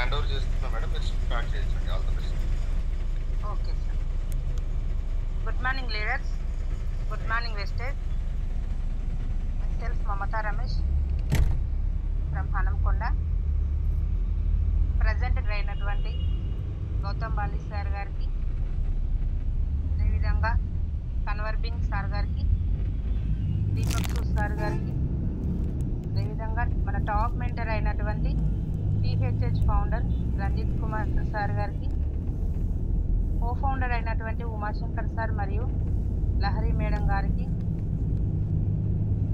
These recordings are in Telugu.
హ్యాండ్ ఓవర్ చేస్తున్నా మేడం, మీరు స్టార్ట్ చేయొచ్చండి. All the best. Okay sir. Good morning leaders, good morning wastage. myself Mamata Ramesh from Hanamkonda. Present అయినటువంటి గౌతమ్ బాలి సార్ గారికి, అదేవిధంగా కన్వర్ బింగ్ సార్ గారికి, దీపక్ సూద్ సార్ గారికి, అదేవిధంగా మన టాప్ మెంటర్ అయినటువంటి THH founder Ranjith Kumar sir గారికి, కో ఫౌండర్ అయినటువంటి ఉమాశంకర్ సార్ మరియు లహరి మేడం గారికి,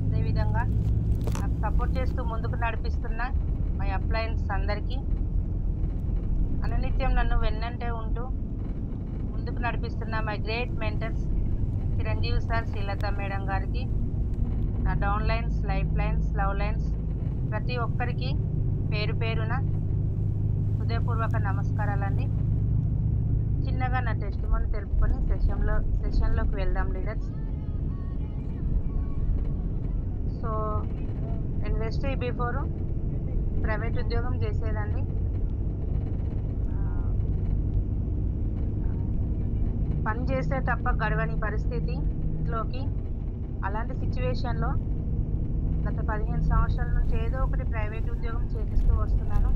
అదేవిధంగా నాకు సపోర్ట్ చేస్తూ ముందుకు నడిపిస్తున్న మై అప్లయన్స్ అందరికీ, అనునిత్యం నన్ను వెన్నంటే ఉంటూ ముందుకు నడిపిస్తున్న my great mentors Chiranjeevi sir, Srilatha madam గారికి, నా down lines, life lines, love lines ప్రతి ఒక్కరికి పేరు పేరున హృదయపూర్వక నమస్కారాలండి. చిన్నగా నా టెస్టిమోని తెలుపుకొని సెషన్లోకి వెళ్దాం లీడర్స్. సో నేను వెస్టేజ్ బిఫోర్ ప్రైవేట్ ఉద్యోగం చేసేదాన్ని. పని చేస్తే తప్ప గడవని పరిస్థితి ఇంట్లోకి. అలాంటి సిచ్యువేషన్లో గత 15 సంవత్సరాల నుంచి ఏదో ఒకటి ప్రైవేట్ ఉద్యోగం చేస్తూ వస్తున్నాను.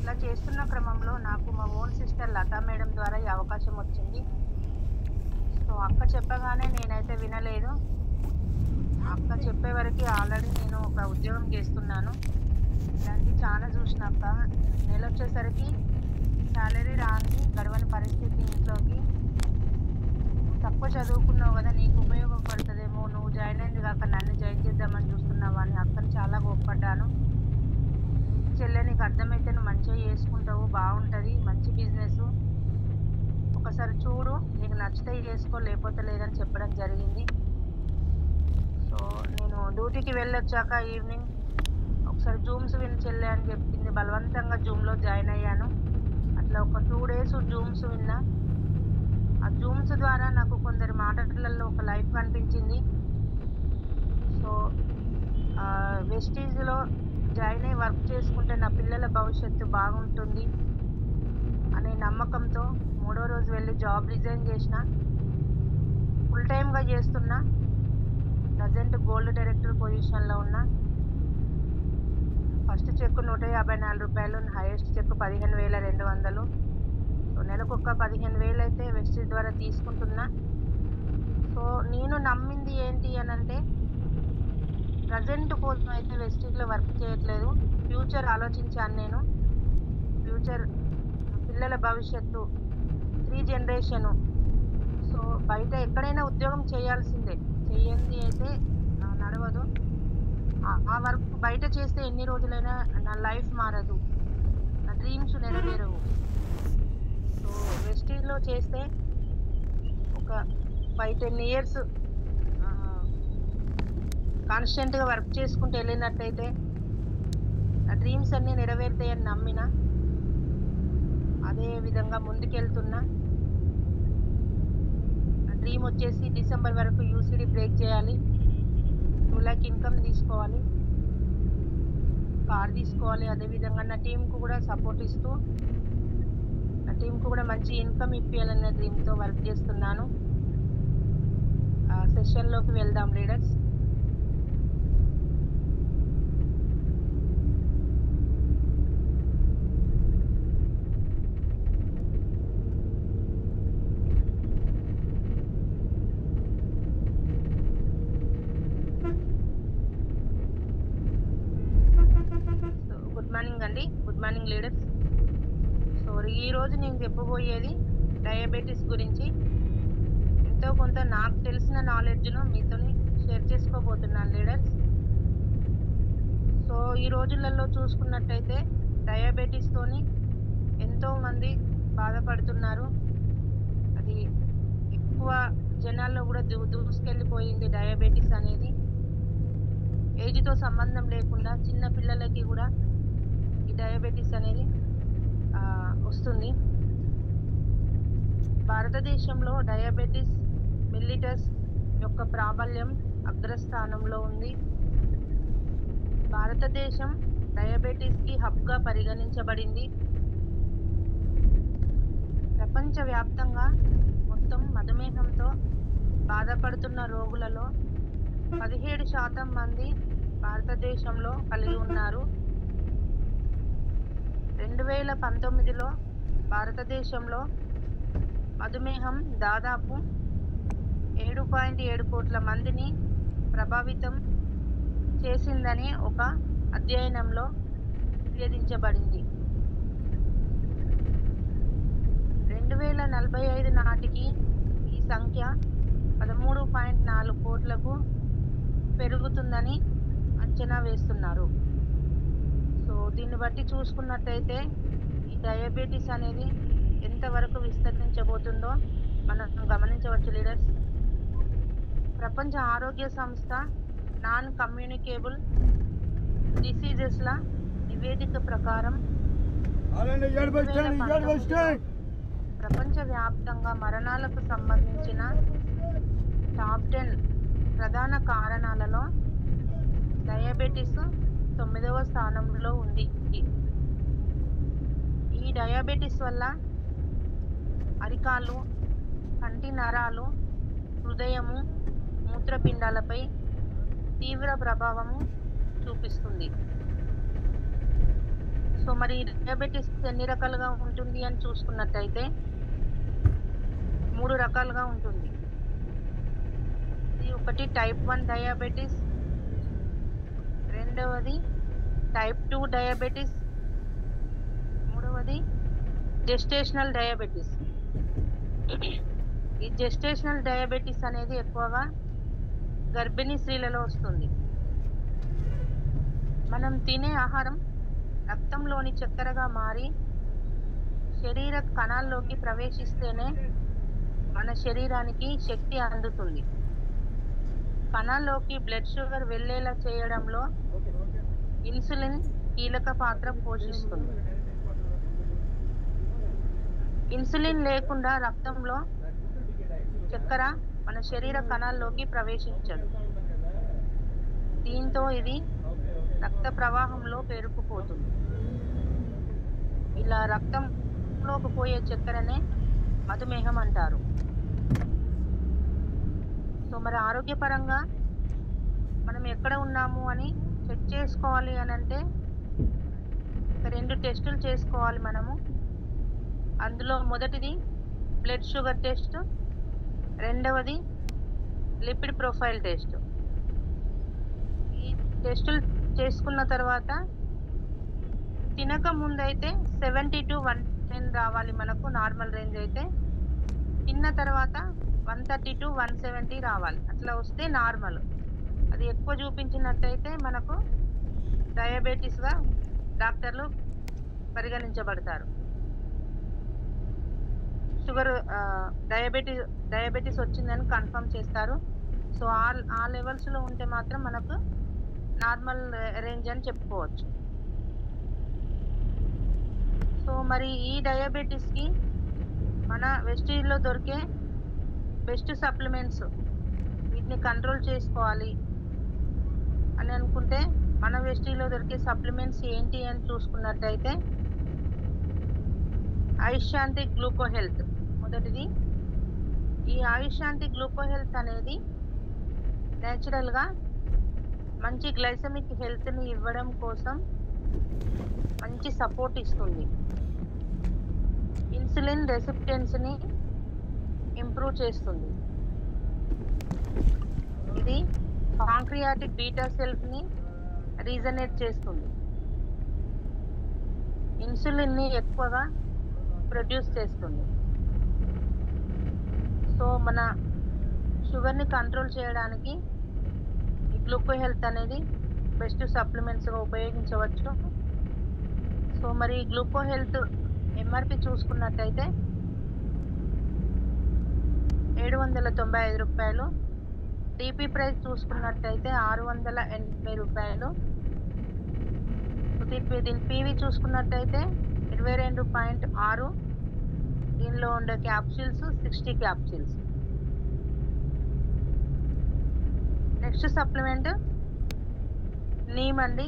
ఇలా చేస్తున్న క్రమంలో నాకు మా ఓన్ సిస్టర్ లతా మేడం ద్వారా ఈ అవకాశం వచ్చింది. సో అక్క చెప్పగానే నేనైతే వినలేదు. అక్క చెప్పే వరకు ఆల్రెడీ నేను ఒక ఉద్యోగం చేస్తున్నాను. ఇలాంటి చాలా చూసినాక నెల వచ్చేసరికి శాలరీ రాని గడవని పరిస్థితి ఇంట్లోకి. తక్కువ చదువుకున్నావు కదా, నీకు ఉపయోగపడుతుందేమో, నువ్వు జాయిన్ అయింది కాక నన్ను జాయిన్ చేద్దామని చూస్తున్నావా అని అక్కని చాలా గొప్పపడ్డాను. చెల్లె, నీకు అర్థమైతే నువ్వు మంచిగా చేసుకుంటావు, బాగుంటుంది, మంచి బిజినెస్, ఒకసారి చూడు, నీకు నచ్చితే చేసుకో, లేకపోతే లేదని చెప్పడం జరిగింది. సో నేను డ్యూటీకి వెళ్ళొచ్చాక ఈవినింగ్ ఒకసారి జూమ్స్ విని చెల్లె అని చెప్పింది. బలవంతంగా జూమ్లో జాయిన్ అయ్యాను. అట్లా ఒక 2 days జూమ్స్ విన్నా. ఆ జూమ్స్ ద్వారా నాకు కొందరి మాటలలో ఒక లైఫ్ కనిపించింది. సో వెస్టీజ్లో జాయిన్ అయ్యి వర్క్ చేసుకుంటే నా పిల్లల భవిష్యత్తు బాగుంటుంది అనే నమ్మకంతో 3వ రోజు వెళ్ళి జాబ్ రిజైన్ చేసిన. ఫుల్ టైమ్గా చేస్తున్నా. ప్రజెంట్ గోల్డ్ డైరెక్టర్ పొజిషన్లో ఉన్నా. ఫస్ట్ చెక్ 154 రూపాయలు, హైయెస్ట్ చెక్ 15,200. సో నెలకు ఒక 15,000 అయితే వెస్టీజ్ ద్వారా తీసుకుంటున్నా. సో నేను నమ్మింది ఏంటి అని అంటే, ప్రజెంట్ కోసం అయితే వెస్టీజ్లో వర్క్ చేయట్లేదు, ఫ్యూచర్ ఆలోచించాను నేను. ఫ్యూచర్ పిల్లల భవిష్యత్తు, 3 జనరేషను. సో బయట ఎక్కడైనా ఉద్యోగం చేయాల్సిందే, చెయ్యంది అయితే నడవదు. ఆ వర్క్ బయట చేస్తే ఎన్ని రోజులైనా నా లైఫ్ మారదు, నా డ్రీమ్స్ నెరవేరవు. సో వెస్టీజ్లో చేస్తే ఒక 5-10 years కాన్స్టెంట్గా వర్క్ చేసుకుంటూ వెళ్ళినట్టయితే నా డ్రీమ్స్ అన్నీ నెరవేరుతాయని నమ్మిన. అదే విధంగా ముందుకెళ్తున్నా. నా డ్రీమ్ వచ్చేసి డిసెంబర్ వరకు యూసీడీ బ్రేక్ చేయాలి, 2 lakh ఇన్కమ్ తీసుకోవాలి, కార్ తీసుకోవాలి. అదేవిధంగా నా టీంకు కూడా సపోర్ట్ ఇస్తూ, నా టీంకు కూడా మంచి ఇన్కమ్ ఇప్పించాలనే డ్రీమ్తో వర్క్ చేస్తున్నాను. సెషన్లోకి వెళ్దాం లీడర్స్. గుడ్ మార్నింగ్ అండి, గుడ్ మార్నింగ్ లీడర్స్. సో ఈరోజు నేను చెప్పబోయేది డయాబెటీస్ గురించి. ఎంతో కొంత నాకు తెలిసిన నాలెడ్జ్ను మీతో షేర్ చేసుకోబోతున్నాను లీడర్స్. సో ఈ రోజులలో చూసుకున్నట్టయితే డయాబెటీస్తోని ఎంతోమంది బాధపడుతున్నారు. అది ఎక్కువ జనాల్లో కూడా దూసుకెళ్ళిపోయింది డయాబెటీస్ అనేది. ఏజ్తో సంబంధం లేకుండా చిన్న పిల్లలకి కూడా ఈ డయాబెటీస్ అనేది వస్తుంది. భారతదేశంలో డయాబెటీస్ మిల్లిటస్ యొక్క ప్రాబల్యం అగ్రస్థానంలో ఉంది. భారతదేశం డయాబెటీస్కి హబ్గా పరిగణించబడింది. ప్రపంచవ్యాప్తంగా మొత్తం మధుమేహంతో బాధపడుతున్న రోగులలో 17% మంది భారతదేశంలో కలిగి ఉన్నారు. 2019లో భారతదేశంలో మధుమేహం దాదాపు 7.7 కోట్ల మందిని ప్రభావితం చేసిందని ఒక అధ్యయనంలో నివేదించబడింది. 2045 నాటికి ఈ సంఖ్య 13.4 కోట్లకు పెరుగుతుందని అంచనా వేస్తున్నారు. సో దీన్ని బట్టి చూసుకున్నట్టయితే ఈ డయాబెటీస్ అనేది ఎంతవరకు విస్తరించబోతుందో మనం గమనించవచ్చు లీడర్స్. ప్రపంచ ఆరోగ్య సంస్థ నాన్ కమ్యూనికేబుల్ డిసీజెస్ల నివేదిక ప్రకారం ప్రపంచవ్యాప్తంగా మరణాలకు సంబంధించిన టాప్ 10 ప్రధాన కారణాలలో డయాబెటీస్ 9వ స్థానంలో ఉంది. ఈ డయాబెటీస్ వల్ల అరికాలు, కంటి నరాలు, హృదయము, మూత్రపిండాలపై తీవ్ర ప్రభావము చూపిస్తుంది. సో మరి డయాబెటీస్ ఎన్ని రకాలుగా ఉంటుంది అని చూసుకున్నట్టయితే 3 రకాలుగా ఉంటుంది. ఇది ఒకటి టైప్ 1 డయాబెటీస్, రెండవది టైప్ 2 డయాబెటీస్, మూడవది జెస్టేషనల్ డయాబెటీస్. ఈ జెస్టేషనల్ డయాబెటీస్ అనేది ఎక్కువగా గర్భిణీ స్త్రీలలో వస్తుంది. మనం తినే ఆహారం రక్తంలోని చక్కెరగా మారి శరీర కణాల్లోకి ప్రవేశిస్తేనే మన శరీరానికి శక్తి అందుతుంది. కణాల్లోకి బ్లడ్ షుగర్ వెళ్ళేలా చేయడంలో ఇన్సులిన్ కీలక పాత్ర పోషిస్తుంది. ఇన్సులిన్ లేకుండా రక్తంలో చక్కెర మన శరీర కణాల్లోకి ప్రవేశించదు. దీంతో ఇది రక్త ప్రవాహంలో పేరుకుపోతుంది. ఇలా రక్తంలోకి పోయే చక్కెరనే మధుమేహం అంటారు. సో మరి ఆరోగ్యపరంగా మనం ఎక్కడ ఉన్నాము అని చెక్ చేసుకోవాలి అని అంటే 2 టెస్టులు చేసుకోవాలి మనము. అందులో మొదటిది బ్లడ్ షుగర్ టెస్ట్, రెండవది లిపిడ్ ప్రొఫైల్ టెస్ట్. ఈ టెస్టులు చేసుకున్న తర్వాత తినక ముందైతే 70 to 110 రావాలి మనకు నార్మల్ రేంజ్ అయితే. తిన్న తర్వాత 130 to 170 రావాలి. అట్లా వస్తే నార్మల్. అది ఎక్కువ చూపించినట్టయితే మనకు డయాబెటీస్గా డాక్టర్లు పరిగణించబడతారు. షుగర్ డయాబెటీస్ వచ్చిందని కన్ఫర్మ్ చేస్తారు. సో ఆ లెవెల్స్లో ఉంటే మాత్రం మనకు నార్మల్ రేంజ్ అని చెప్పుకోవచ్చు. సో మరి ఈ డయాబెటీస్కి మన వెస్టీజ్లో దొరికే బెస్ట్ సప్లిమెంట్స్, వీటిని కంట్రోల్ చేసుకోవాలి అని అనుకుంటే మన వెస్టీజ్లో దొరికే సప్లిమెంట్స్ ఏంటి అని చూసుకున్నట్టయితే ఆయుష్శాంతి గ్లూకో హెల్త్ మొదటిది. ఈ ఆయుష్శాంతి గ్లూకో హెల్త్ అనేది నేచురల్గా మంచి గ్లైసమిక్ హెల్త్ని ఇవ్వడం కోసం మంచి సపోర్ట్ ఇస్తుంది. ఇన్సులిన్ రెసిస్టెన్స్ని ఇంప్రూవ్ చేస్తుంది. ఇది పాంక్రియాటిక్ బీటా సెల్స్ని రీజనరేట్ చేస్తుంది. ఇన్సులిన్ని ఎక్కువగా ప్రొడ్యూస్ చేస్తుంది. సో మన షుగర్ని కంట్రోల్ చేయడానికి ఈ గ్లూకో హెల్త్ అనేది బెస్ట్ సప్లిమెంట్స్గా ఉపయోగించవచ్చు. సో మరి గ్లూకో హెల్త్ ఎంఆర్పి చూసుకున్నట్టయితే 795 రూపాయలు. డిపి ప్రైస్ చూసుకున్నట్టయితే 680 రూపాయలు. దీని పీవీ చూసుకున్నట్టయితే 22.6. దీనిలో ఉండే capsules 60 capsules. Next supplement neem అండి.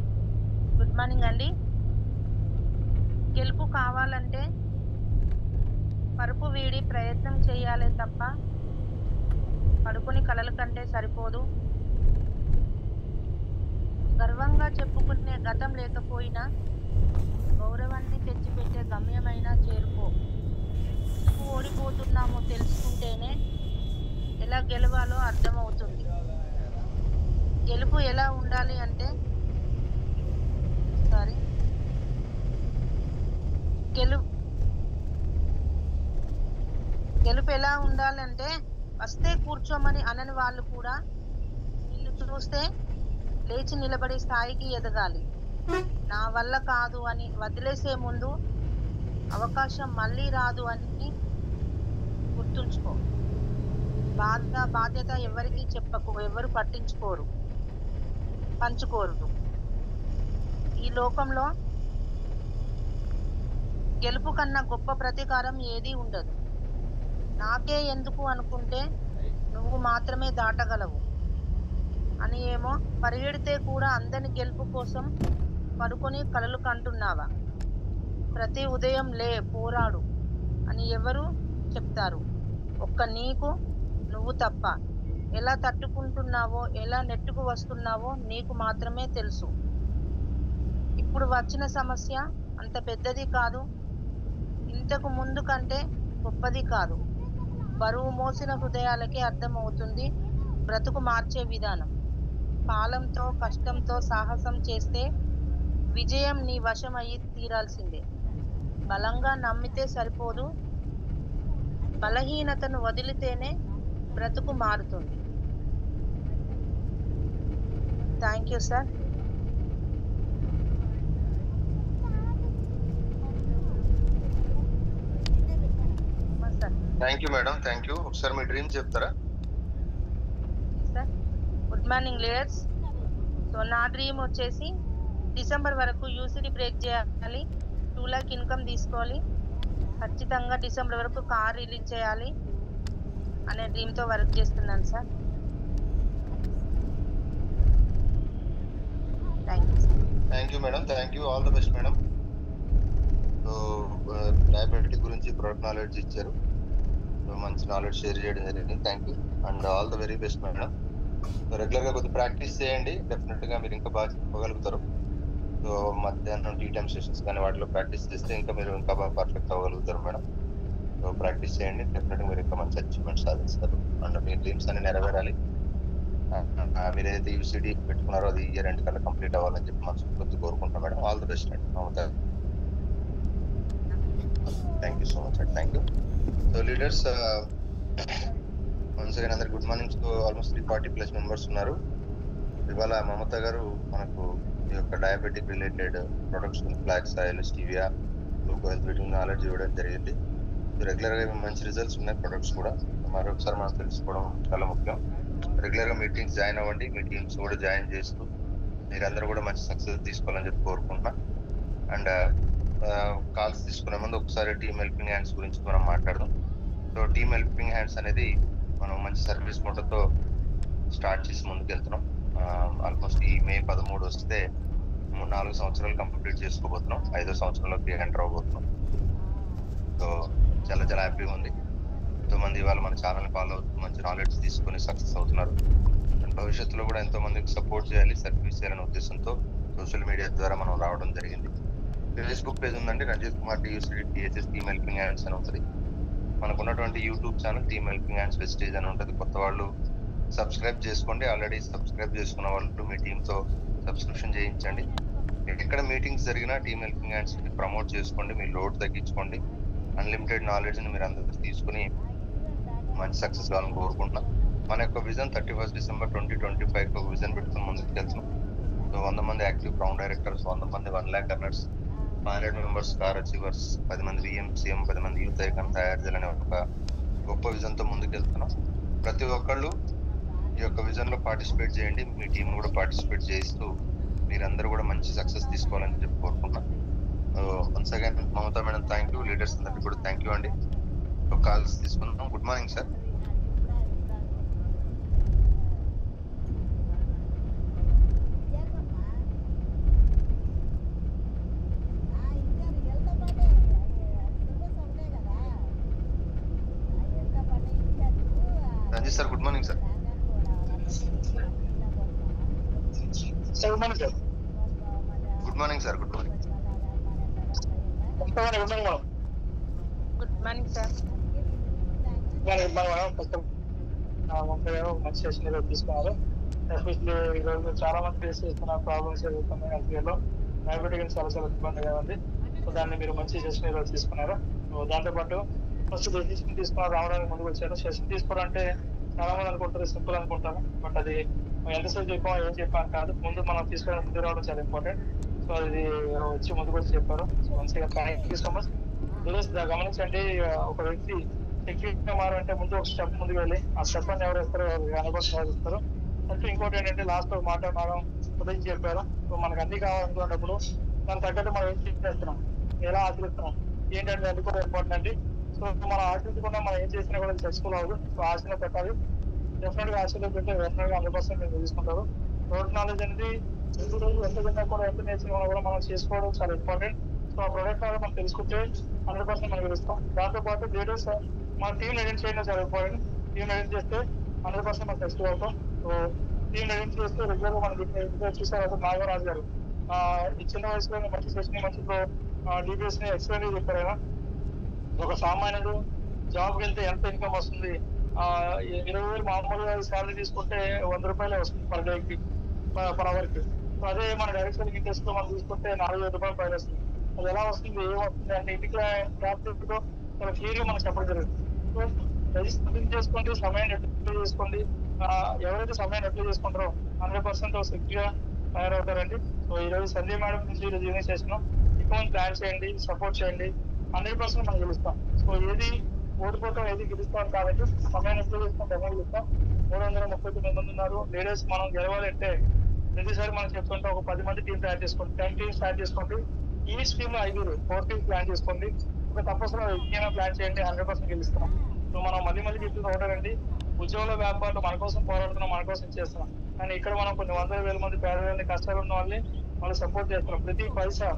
మార్నింగ్ అండి. గెలుపు కావాలంటే పరుపు వీడి ప్రయత్నం చేయాలే తప్ప పడుకుని కలల కంటే సరిపోదు. గర్వంగా చెప్పుకునే గతం లేకపోయినా గౌరవాన్ని తెచ్చిపెట్టే గమ్యమైనా చేరుకో. ఎందుకు ఓడిపోతున్నామో తెలుసుకుంటేనే ఎలా గెలవాలో అర్థమవుతుంది. గెలుపు ఎలా ఉండాలి అంటే గెలుపు ఎలా ఉండాలంటే వస్తే కూర్చోమని అనని వాళ్ళు కూడా నిన్ను చూస్తే లేచి నిలబడే స్థాయికి ఎదగాలి. నా వల్ల కాదు అని వదిలేసే ముందు అవకాశం మళ్ళీ రాదు అని గుర్తుంచుకో. బాధ్యత ఎవరికి చెప్పకు, ఎవరు పంచుకోరు. ఈ లోకంలో గెలుపు కన్నా గొప్ప ప్రతీకారం ఏదీ ఉండదు. నాకే ఎందుకు అనుకుంటే నువ్వు మాత్రమే దాటగలవు అని ఏమో పరిగెడితే కూడా అందని గెలుపు కోసం పడుకొని కలలు కంటున్నావా? ప్రతి ఉదయం లే పోరాడు అని ఎవరు చెప్తారు? ఒక్క నీకు నువ్వు తప్ప. ఎలా తట్టుకుంటున్నావో, ఎలా నెట్టుకు వస్తున్నావో నీకు మాత్రమే తెలుసు. ఇప్పుడు వచ్చిన సమస్య అంత పెద్దది కాదు, ఇంతకు ముందు కంటే గొప్పది కాదు. బరువు మోసిన హృదయాలకే అర్థమవుతుంది బ్రతుకు మార్చే విధానం. కాలంతో కష్టంతో సాహసం చేస్తే విజయం నీ వశం అయ్యి తీరాల్సిందే. బలంగా నమ్మితే సరిపోదు, బలహీనతను వదిలితేనే బ్రతుకు మారుతుంది. Thank you sir. Thank you madam, thank you. ఒకసారి మీ డ్రీమ్ చెప్తారా? Good morning leaders. సో నా డ్రీమ్ వచ్చేసి డిసెంబర్ వరకు యూసిడి బ్రేక్ చేయాలి, 2 lakh ఇన్కమ్ తీసుకోవాలి, ఖచ్చితంగా డిసెంబర్ వరకు కార్ రిలీజ్ చేయాలి అనే డ్రీమ్తో వర్క్ చేస్తున్నాను sir. Thank you madam, thank you. All the best madam. So diabetic గురించి ప్రొడక్ట్ నాలెడ్జ్ ఇచ్చారు, మంచి నాలెడ్జ్ షేర్ చేయడం జరిగింది. Thank you and all the very best madam. So రెగ్యులర్గా కొద్దిగా ప్రాక్టీస్ చేయండి, డెఫినెట్గా మీరు ఇంకా బాగా చెప్పగలుగుతారు. సో మధ్యాహ్నం టీ టైమ్ సెషన్స్ కానీ వాటిలో ప్రాక్టీస్ చేస్తే మీరు ఇంకా బాగా పర్ఫెక్ట్ అవ్వగలుగుతారు మేడం. సో ప్రాక్టీస్ చేయండి, డెఫినెట్గా మీరు ఇంకా మంచి అచీవ్మెంట్ సాధిస్తారు అండ్ మీ డ్రీమ్స్ అన్ని నెరవేరాలి. మీరు ఏదైతే యూసీడీ పెట్టుకున్నారో అది ఇయర్ ఎండ్ కల్లా కంప్లీట్ అవ్వాలని చెప్పి మనస్ఫూర్తిగా కోరుకుంటాం మేడం. ఆల్ ది బెస్ట్ అండి. థ్యాంక్ యూ సో మచ్ అండి. Thank you. So leaders once again అందరికి good morning. So almost 340+ members ఉన్నారు. ఇవాళ మమత గారు మనకు ఈ యొక్క diabetic related products flax oil, stevia, gluco health వీటింగ్ నాలెడ్జ్ ఇవ్వడం జరిగింది. రెగ్యులర్గా మంచి రిజల్ట్స్ ఉన్నాయి ప్రొడక్ట్స్ కూడా. మరొకసారి మనం తెలుసుకోవడం చాలా ముఖ్యం. రెగ్యులర్గా మీటింగ్స్ జాయిన్ అవ్వండి, మీ టీమ్స్ కూడా జాయిన్ చేస్తూ మీరందరూ కూడా మంచి సక్సెస్ తీసుకోవాలని చెప్పి కోరుకుంటున్నా. అండ్ కాల్స్ తీసుకునే ముందు ఒకసారి టీమ్ హెల్పింగ్ హ్యాండ్స్ గురించి మనం మాట్లాడదాం. సో టీమ్ హెల్పింగ్ హ్యాండ్స్ అనేది మనం మంచి సర్వీస్ మోటతో స్టార్ట్ చేసి ముందుకెళ్తున్నాం. ఆల్మోస్ట్ ఈ May 13 వస్తే 4 సంవత్సరాలు కంప్లీట్ చేసుకోబోతున్నాం, 5వ సంవత్సరంలోకి ఎంటర్ అవబోతున్నాం. సో చాలా చాలా హ్యాపీగా ఉంది. ఎంతోమంది ఇవాళ మన ఛానల్ ఫాలో అవుతూ మంచి నాలెడ్జ్ తీసుకొని సక్సెస్ అవుతున్నారు. అండ్ భవిష్యత్తులో కూడా ఎంతో మందికి సపోర్ట్ చేయాలి, సర్వీస్ చేయాలనే ఉద్దేశంతో సోషల్ మీడియా ద్వారా మనం రావడం జరిగింది. ఫేస్బుక్ పేజ్ ఉందండి, Ranjit Kumar TUCD THS team helping hands అని ఉంటుంది. మనకు ఉన్నటువంటి YouTube channel team helping hands వెస్టేజ్ అని ఉంటుంది. కొత్త వాళ్ళు సబ్స్క్రైబ్ చేసుకోండి, ఆల్రెడీ సబ్స్క్రైబ్ చేసుకున్న వాళ్ళు మీ టీంతో సబ్స్క్రిప్షన్ చేయించండి. ఎక్కడ మీటింగ్స్ జరిగినా టీమ్ హెల్పింగ్ హ్యాండ్స్ ప్రమోట్ చేసుకోండి, మీ లోడ్ తగ్గించుకోండి. అన్లిమిటెడ్ నాలెడ్జ్ని మీరు అందరూ తీసుకుని మంచి సక్సెస్ కావాలని కోరుకుంటున్నాం. మన యొక్క విజన్ 31 December 2025 ఒక విజన్ పెట్టుకుని ముందుకు వెళ్తున్నాం. సో 100 మంది యాక్టివ్ ప్రౌండ్ డైరెక్టర్స్, 100 మంది 1 lakh earners, 500 members car achievers, 10 మంది VMCM, 10 మంది యూత్ ఐకాన్ తయారు చేయాలనే ఒక గొప్ప విజన్తో ముందుకు వెళ్తున్నాం. ప్రతి ఒక్కళ్ళు ఈ యొక్క విజన్లో పార్టిసిపేట్ చేయండి, మీ టీం కూడా పార్టిసిపేట్ చేస్తూ మీరందరూ కూడా మంచి సక్సెస్ తీసుకోవాలని చెప్పి కోరుకుంటున్నాం. Once again Mamata madam thank you, leaders అందరికీ కూడా థ్యాంక్ యూ అండి. కాల్స్ తీసుకుందాం. Good morning sir. Ranjith sir good morning sir. Good morning sir. Good morning sir. Good morning. Good morning sir. మంచి సెషన్ ఈరోజు తీసుకున్నారు. ఎస్పెషల్లీ ఈరోజు చాలా మంది ఫేస్ చేస్తున్న ప్రాబ్లమ్స్ జరుగుతున్నాయి హెల్త్కేర్లో. డయాబెటిక్ చాలా చాలా ఇబ్బందిగా ఉంది. సో దాన్ని మీరు మంచి సెషన్ ఈరోజు తీసుకున్నారు. సో దాంతోపాటు ఫస్ట్ డెసిషన్ తీసుకున్నారు, రావడానికి ముందుకు వచ్చారు. సెషన్ తీసుకోవడం అంటే చాలా మంది అనుకుంటారు సింపుల్ అనుకుంటారు, బట్ అది ఎంతసేపు చెప్పామో ఏం చెప్పాను కాదు. ముందు మనం తీసుకోవడానికి ముందు రావడం చాలా ఇంపార్టెంట్. సో అది వచ్చి ముందుకు వచ్చి చెప్పారు. సో మంచిగా థ్యాంక్ యూ సో మచ్. గమనించండి, ఒక వ్యక్తి టెక్నిక్గా మారంటే ముందు ఒక స్టెప్ ముందుకు వెళ్ళి ఆ స్టెప్ అని ఎవరు ఇస్తారు, అనుభవం ఇస్తారు. అంటే ఇంకోటి ఏంటంటే లాస్ట్ ఒక మాట మనం ఉదయం చెప్పారు. సో మనకు అన్ని కావాలనుకున్నప్పుడు దానికి తగ్గట్టు మనం ఏం చేస్తున్నాం, ఎలా ఆచరిస్తున్నాం ఏంటంటే అది కూడా ఇంపార్టెంట్ అండి. సో మనం ఆచరించకుండా మనం ఏం చేసినా కూడా సక్సెస్ఫుల్ అవ్వదు. సో ఆశలో పెట్టాలి. డెఫినెట్ గా ఆశలో పెడితే డెఫినెట్ గా 100% మీరు తీసుకుంటారు. ప్రొడక్ట్ నాలెడ్జ్ అనేది ఎంత రోజు ఎంత తిన్నా కూడా ఎంత నేర్చుకున్నా కూడా మనం చేసుకోవడం చాలా ఇంపార్టెంట్. సో ఆ ప్రొడక్ట్ నాలెడ్జ్ మనం తెలుసుకుంటే 100% మనం గెలుస్తాం. దాంతో పాటు లీడర్స్ మన టీం ఐడెంట్ చేయడం చాలా ఇంపార్టెంట్. టీం ఐడెంట్ చేస్తే 100% మనం సక్సెస్ అవుతాం. సో టీం ఐడెంట్ చేస్తే రెగ్యులర్ గా మనం చూసారు నాగరాజు గారు ఈ చిన్న వయసులో మంచి సెషన్ మంచి డీటెయిల్స్ ని ఎక్స్ప్లెయిన్ చెప్పారు. ఆయన ఒక సామాన్యుడు జాబ్కి వెళ్తే ఎంత ఇన్కమ్ వస్తుంది, 20,000 మామూలుగా శాలరీ తీసుకుంటే 100 రూపాయలే వస్తుంది పర్ డేకి, పర్ అవర్ కి. అదే మన డైరెక్ట్ సెల్లింగ్ ఇంట్రెస్ట్ లో మనం తీసుకుంటే 45 రూపాయలు పైన వస్తుంది. అది ఎలా వస్తుంది, ఏమవుతుంది అంటే ఇంటికి క్యాపిటల్తో చాలా క్లియర్గా మనకు చెప్పడం జరుగుతుంది. సో రిజిస్టర్ చేసుకోండి, సమయాన్ని అప్లై చేసుకోండి. ఎవరైతే సమయాన్ని అప్లై చేసుకుంటారో 100% సెక్యూర్గా తయారవుతారండి. సో ఈరోజు సంజయ్ మేడం నుంచి ఈరోజు ఈవినింగ్ చేసినాం. ఎక్కువ ప్లాన్ చేయండి, సపోర్ట్ చేయండి, 100% మనం గెలుస్తాం. సో ఏది ఓడిపోవటం ఏది గెలుస్తాం కాబట్టి సమయాన్ని అప్లై చేసుకుంటే ఎవరు గెలుస్తాం. 339 మంది ఉన్నారు లీడర్స్. మనం గెలవాలంటే ప్రతిసారి మనం చెప్తుంటే ఒక 10 మంది టీం తయారు చేసుకోండి, 10 టీమ్స్ తయారు చేసుకోండి. ఈ స్కీమ్ లో 5 4 టీమ్స్ ప్లాన్ చేసుకోండి. ఒక తప్పకుండా విజ్ఞాన ప్లాన్ చేయండి, 100% గెలుస్తాం. సో మనం మళ్ళీ చెప్తున్న ఒకటండి, ఉద్యోగుల వ్యాపారాలు మన కోసం పోరాడుతున్నాం, మన కోసం చేస్తున్నాం. కానీ ఇక్కడ మనం కొన్ని 100,000 మంది పేదలని కష్టాలు ఉన్న వాళ్ళని మనం సపోర్ట్ చేస్తున్నాం. ప్రతి పైసా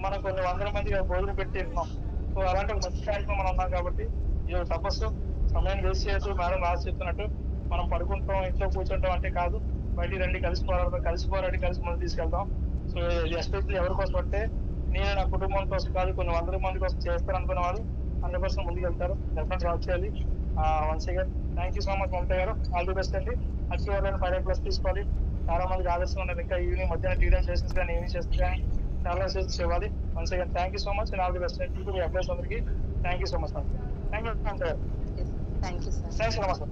మనం కొన్ని 100 మందికి భోజనం పెట్టిస్తున్నాం. సో అలాంటి ఒక మంచి కార్యక్రమం మనం ఉన్నాం కాబట్టి ఇది తపస్సు. సమయాన్ని వేస్ట్ చేయొచ్చు. మేడం రాసి చెప్తున్నట్టు మనం పడుకుంటాం, ఇంట్లో కూర్చుంటాం అంటే కాదు. బయటికి రండి, కలిసి పోరాడదాం, కలిసి ముందు తీసుకెళ్తాం. సో ఇది ఎస్పెషల్లీ ఎవరి కోసం అంటే నేను నా కుటుంబం కోసం కాదు, కొన్ని 100 మంది కోసం చేస్తారు అనుకున్న వాళ్ళు 100% ముందుకు వెళ్తారు. డెఫినెట్ జాబ్ చేయాలి. Once again thank you so much Mamata garu. All the best అండి. అచ్చి వాళ్ళని 5+ తీసుకోవాలి. చాలా మందికి ఆదర్శం ఉన్నది. ఇంకా ఈవినింగ్ మధ్యాహ్నం టీ టైం సెషన్స్ కానీ ఈవినింగ్ సెషన్స్ కానీ చాలా సెషన్స్ ఇవ్వాలి. Once again thank you so much and all the best అండి. మీ అప్లైస్ అందరికీ thank you so much. Thank you Mamata garu. Thank you sir. Thanks నమస్తే.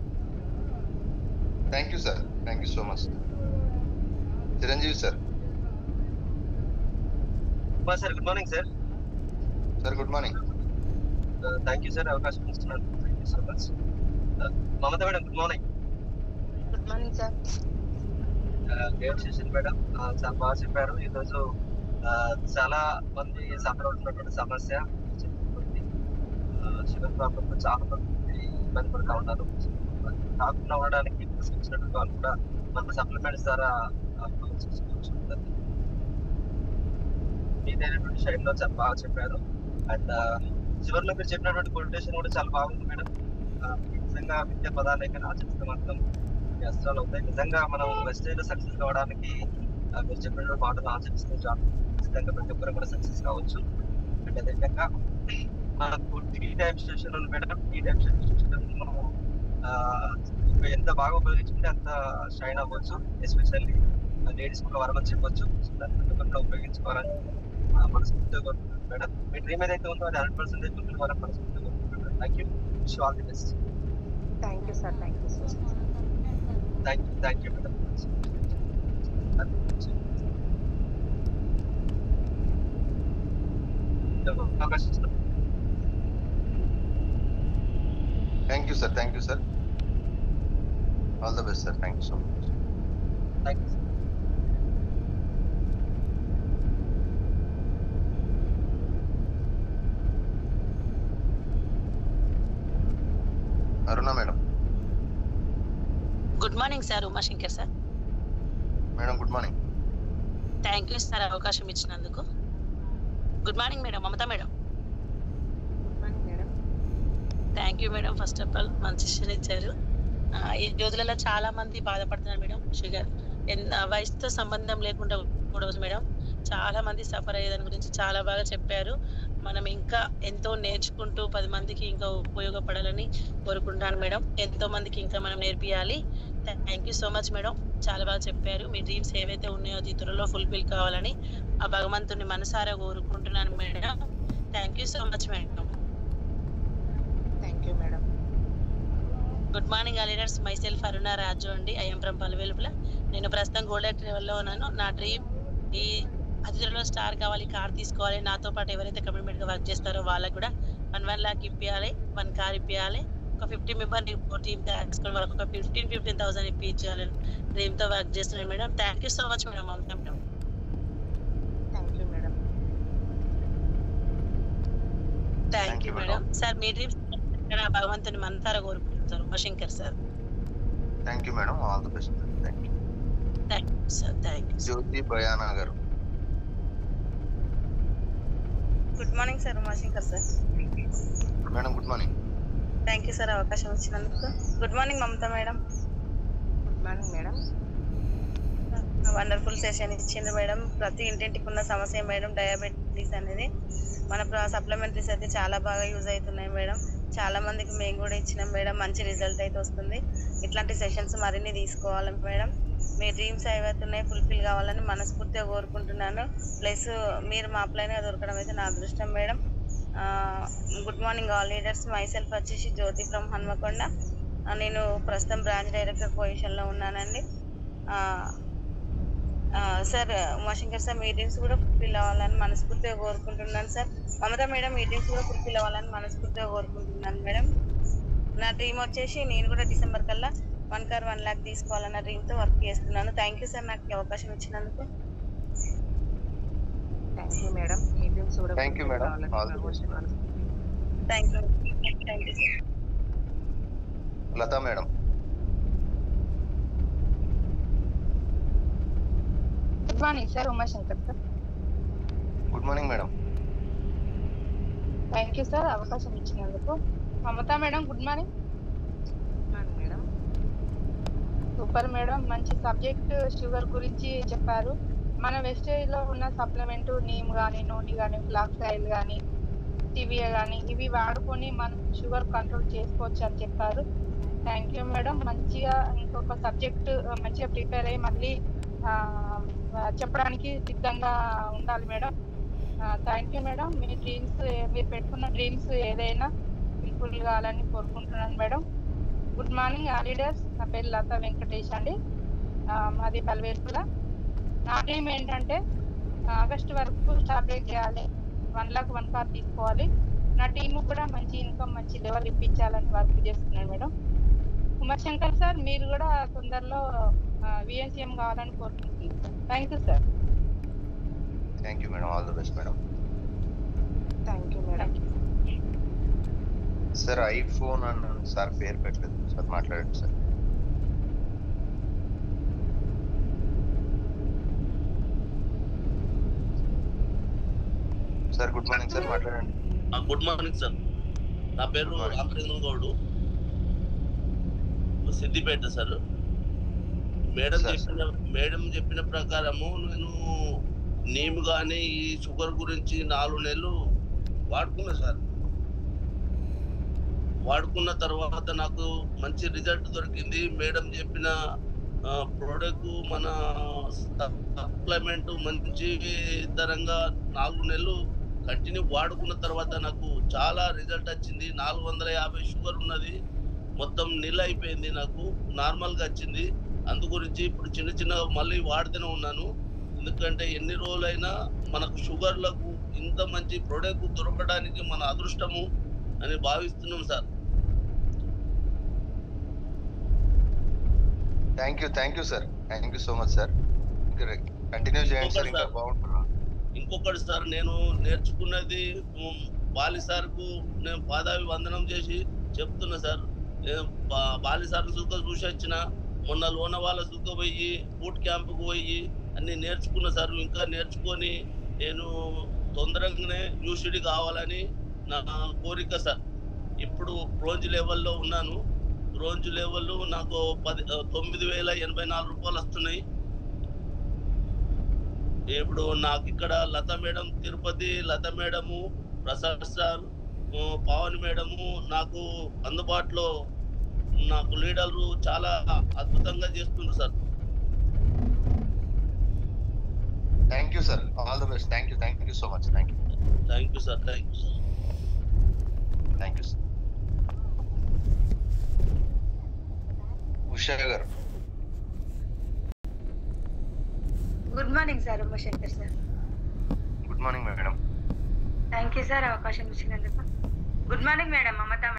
Thank you sir. Thank you so much. Chiranjeevi sir. Sir good morning sir. Sir good morning. Thank you sir, అవకాశం ఇస్తున్నారు. Thank you so much. Mamata madam good morning. Good morning sir. Great session madam, చాలా బాగా చెప్పారు. ఈరోజు చాలా మంది సఫర్ అవుతున్నటువంటి సమస్య షుగర్ ప్రాబ్లమ్ చాలా మంది ఇబ్బంది పడుతూ ఉన్నారు. కాకుండా ఉండడానికి ప్రిస్క్రిప్షన్ వాళ్ళు కూడా మన సప్లిమెంట్స్ ద్వారా మీదైనటువంటి శైలిలో చాలా బాగా చెప్పారు. అండ్ చివరిలో మీరు చెప్పినటువంటి కొటేషన్ కూడా చాలా బాగుంది మేడం. నిజంగా విద్యా పదాలే ఆచరిస్తే మాత్రం అస్త్రాలు అవుతాయి. నిజంగా మనం వెస్టేజ్ లో సక్సెస్ కావడానికి మీరు చెప్పినటువంటి మాటలు ఆచరిస్తే ఖచ్చితంగా ప్రతి ఒక్కరు కూడా సక్సెస్ కావచ్చు. అండ్ అదేవిధంగా మనకు tea time station madam, tea time station మనం ఎంత బాగా ఉపయోగించుకుంటే అంత షైన్ అవ్వచ్చు. ఎస్పెషల్లీ లేడీస్ ఒక వరం అని చెప్పొచ్చు. దాన్ని ప్రతి ఒక్కరు ఉపయోగించుకోవాలని మనస్ఫూర్తిగా కోరుకుంటున్నాను మేడం. మీ డ్రీమ్ ఏదైతే ఉందో అది 100% ఫుల్ఫిల్ అవ్వాలని మనస్ఫూర్తిగా కోరుకుంటున్నాను. Thank you. Wish all the best. Thank you sir. Thank you sir. Thank you madam. Thank you sir. Thank you sir. All the best sir. Thank you so much. Thank you sir. Aruna madam. Good morning sir. Umashankar sir. Madam good morning. Thank you sir అవకాశం ఇచ్చినందుకు. Good morning madam. Mamata madam. Good morning madam. Thank you madam. First of all మంచి సెషన్ ఇచ్చారు. ఈ రోజులలో చాలా మంది బాధపడుతున్నారు మేడం. షుగర్ వయసుతో సంబంధం లేకుండా కూడా మేడం చాలా మంది సఫర్ అయ్యే దాని గురించి చాలా బాగా చెప్పారు. మనం ఇంకా ఎంతో నేర్చుకుంటూ 10 మందికి ఇంకా ఉపయోగపడాలని కోరుకుంటాను మేడం. ఎంతో మందికి ఇంకా మనం నేర్పియాలి. Thank you so much madam. చాలా బాగా చెప్పారు. మీ డ్రీమ్స్ ఏవైతే ఉన్నాయో అది త్వరలో ఫుల్ఫిల్ కావాలని ఆ భగవంతుని మనసారా కోరుకుంటున్నాను madam. Thank you so much madam. Thank you madam. Good morning all leaders. Myself Aruna Raju అండి. I'm from Paluvelupula. నేను ప్రస్తుతం గోల్డెన్ లెవెల్లో ఉన్నాను. నా డ్రీమ్ ఈ అతిథులలో స్టార్ కావాలి, కార్ తీసుకోవాలి. నాతో పాటు ఎవరైతే కమిట్మెంట్ గా వర్క్ చేస్తారో వాళ్ళకి కూడా 1 lakh ఇప్పియాలి, 1 కార్ ఇప్పియాలి. ఒక 50 మెంబర్ టీమ్ తీసుకొని వాళ్ళకి ఒక 15,000 ఇప్పించాలని డ్రీమ్ తో వర్క్ చేస్తున్నాను madam. Thank you so much madam. Thank you madam. Thank you madam. Sir మీ డ్రీమ్స్ భగవంతుని మనసారా కోరుకుంటున్నారు Umashankar sir. Thank you madam. All the best. Thank you. Thank you sir. Thank you. Jyothi Bayana garu. Good morning sir. Umashankar sir. Madam good morning. Thank you sir అవకాశం ఇచ్చినందుకు. Good morning Mamata madam. Good morning madam. Wonderful session ఇచ్చిండ్రు మేడం. ప్రతి ఇంటింటికి ఉన్న సమస్య మేడం డయాబెటీస్ అనేది. మన సప్లిమెంటరీస్ అయితే చాలా బాగా యూజ్ అవుతున్నాయి మేడం. చాలా మందికి మేము కూడా ఇచ్చినాం మేడం. మంచి రిజల్ట్ అయితే వస్తుంది. ఇట్లాంటి సెషన్స్ మరిన్ని తీసుకోవాలి మేడం. మీ డ్రీమ్స్ ఏవైతే ఉన్నాయో ఫుల్ఫిల్ కావాలని మనస్ఫూర్తిగా కోరుకుంటున్నాను. ప్లస్ మీరు మా అప్లైన్గా దొరకడం అయితే నా అదృష్టం madam. Good morning all leaders. My self వచ్చేసి జ్యోతి ఫ్రమ్ హన్మకొండ. నేను ప్రస్తుతం బ్రాంచ్ డైరెక్టర్ పొజిషన్లో ఉన్నానండి. సార్ ఉమాశంకర్ సార్ మీ డ్రీమ్స్ కూడా ఫుల్ఫిల్ అవ్వాలని మనస్ఫూర్తిగా కోరుకుంటున్నాను సార్. మమత మేడం మీ డ్రీమ్స్ కూడా ఫుల్ఫిల్ అవ్వాలని మనస్ఫూర్తిగా కోరుకుంటున్నాను మేడం. నా డ్రీమ్ వచ్చేసి నేను కూడా డిసెంబర్ కల్లా 1 కార్ 1 lakh తీసుకోవాలన్న డ్రీమ్తో వర్క్ చేస్తున్నాను. థ్యాంక్ యూ సార్ నాకు అవకాశం ఇచ్చినందుకు. Thank you madam. మీ డ్రీమ్స్ కూడా thank you madam. All the best. Thank you sir. Latha madam. Good morning sir. Umashankar sir. Good morning madam. Thank you sir అవకాశం ఇచ్చినందుకు. Mamata madam good morning. Good morning madam. Super madam. మంచి సబ్జెక్ట్ షుగర్ గురించి చెప్పారు. మన వెస్టేజ్ లో ఉన్న సప్లిమెంట్ నీమ్ కానీ, నూనె కానీ, ఫ్లాక్స్ ఆయిల్ కానీ, టివియా కానీ ఇవి వాడుకొని మనం షుగర్ కంట్రోల్ చేసుకోవచ్చు అని చెప్పారు. Thank you madam. మంచిగా ఇంకొక సబ్జెక్ట్ మంచిగా ప్రిపేర్ అయ్యి మళ్ళీ చెప్పడానికి సిద్ధంగా ఉండాలి మేడం. Thank you madam. మీ డ్రీమ్స్ మీరు పెట్టుకున్న డ్రీమ్స్ ఏదైనా ఫుల్ఫిల్ కావాలని కోరుకుంటున్నాను madam. Good morning all leaders. నా పేరు లతా వెంకటేష్ అండి. మాది పలువేలుపుల. నా డ్రీమ్ ఏంటంటే ఆగస్ట్ వరకు స్టార్ట్ చేయాలి, 1 lakh 1 కార్ తీసుకోవాలి. నా టీము కూడా మంచి ఇన్కమ్ మంచి లెవెల్ ఇప్పించాలని వర్క్ చేస్తున్నాను మేడం. ఉమాశంకర్ సార్ మీరు కూడా తొందరలో విఎన్సిఎం కావాలని కోరుకుంటున్నాను. Thank you sir. Thank you madam. All the best madam. Thank you madam. Sir iPhone అని సార్ పేరు పెట్టలేదు సార్, మాట్లాడండి sir. Sir good morning sir, మాట్లాడండి. Good morning sir. నా పేరు రామచంద్ర గౌడు, సిద్దిపేట సార్. మేడం చెప్పిన ప్రకారము నేను నీమ్ కానీ ఈ షుగర్ గురించి 4 నెలలు వాడుకున్నా సార్. వాడుకున్న తర్వాత నాకు మంచి రిజల్ట్ దొరికింది. మేడం చెప్పిన ప్రోడక్ట్ మన సప్లిమెంట్ మంచి తరంగా 4 నెలలు కంటిన్యూ వాడుకున్న తర్వాత నాకు చాలా రిజల్ట్ వచ్చింది. 450 షుగర్ ఉన్నది, మొత్తం నీళ్ళు అయిపోయింది, నాకు నార్మల్గా వచ్చింది. అందు గురించి ఇప్పుడు చిన్నగా మళ్ళీ వాడుతూనే ఉన్నాను. ఎందుకంటే ఎన్ని రోజులైనా మనకు షుగర్లకు ఇంత మంచి ప్రోడక్ట్ దొరకడానికి మన అదృష్టము అని భావిస్తున్నాం sir. Thank you sir. Thank you so much sir. Continue చేయండి సార్, ఇంకా బాగుంటుంది. ఇంకొకటి సార్, నేను నేర్చుకున్నది బాలి సార్కు నేను పాదాభివందనం చేసి చెప్తున్నా సార్. బాలి సార్ సుఖ చూసి వచ్చిన, మొన్న లోన వాళ్ళ సుఖ పోయి బూట్ క్యాంపుకు పోయి అన్ని నేర్చుకున్నా సార్. ఇంకా నేర్చుకొని నేను తొందరగానే యూసిడి కావాలని నా కోరిక సార్. ఇప్పుడు బ్రోంజ్ లెవెల్లో ఉన్నాను. బ్రోంజ్ లెవెల్ నాకు 9,084 రూపాయలు వస్తున్నాయి. ఇప్పుడు నాకు ఇక్కడ Latha madam Tirupati, Latha madam, Prasad sir, Pavan madam నాకు అందుబాటులో నాకు లీడర్లు చాలా అద్భుతంగా చేస్తున్నారు sir. Thank you sir, all the best. Thank you so much. Thank you sir. Thank you sir. Usha garu. Good morning sir, Umashankar sir. Good morning madam. Thank you sir అవకాశం ఇచ్చినందుకు. Good morning madam, Mamata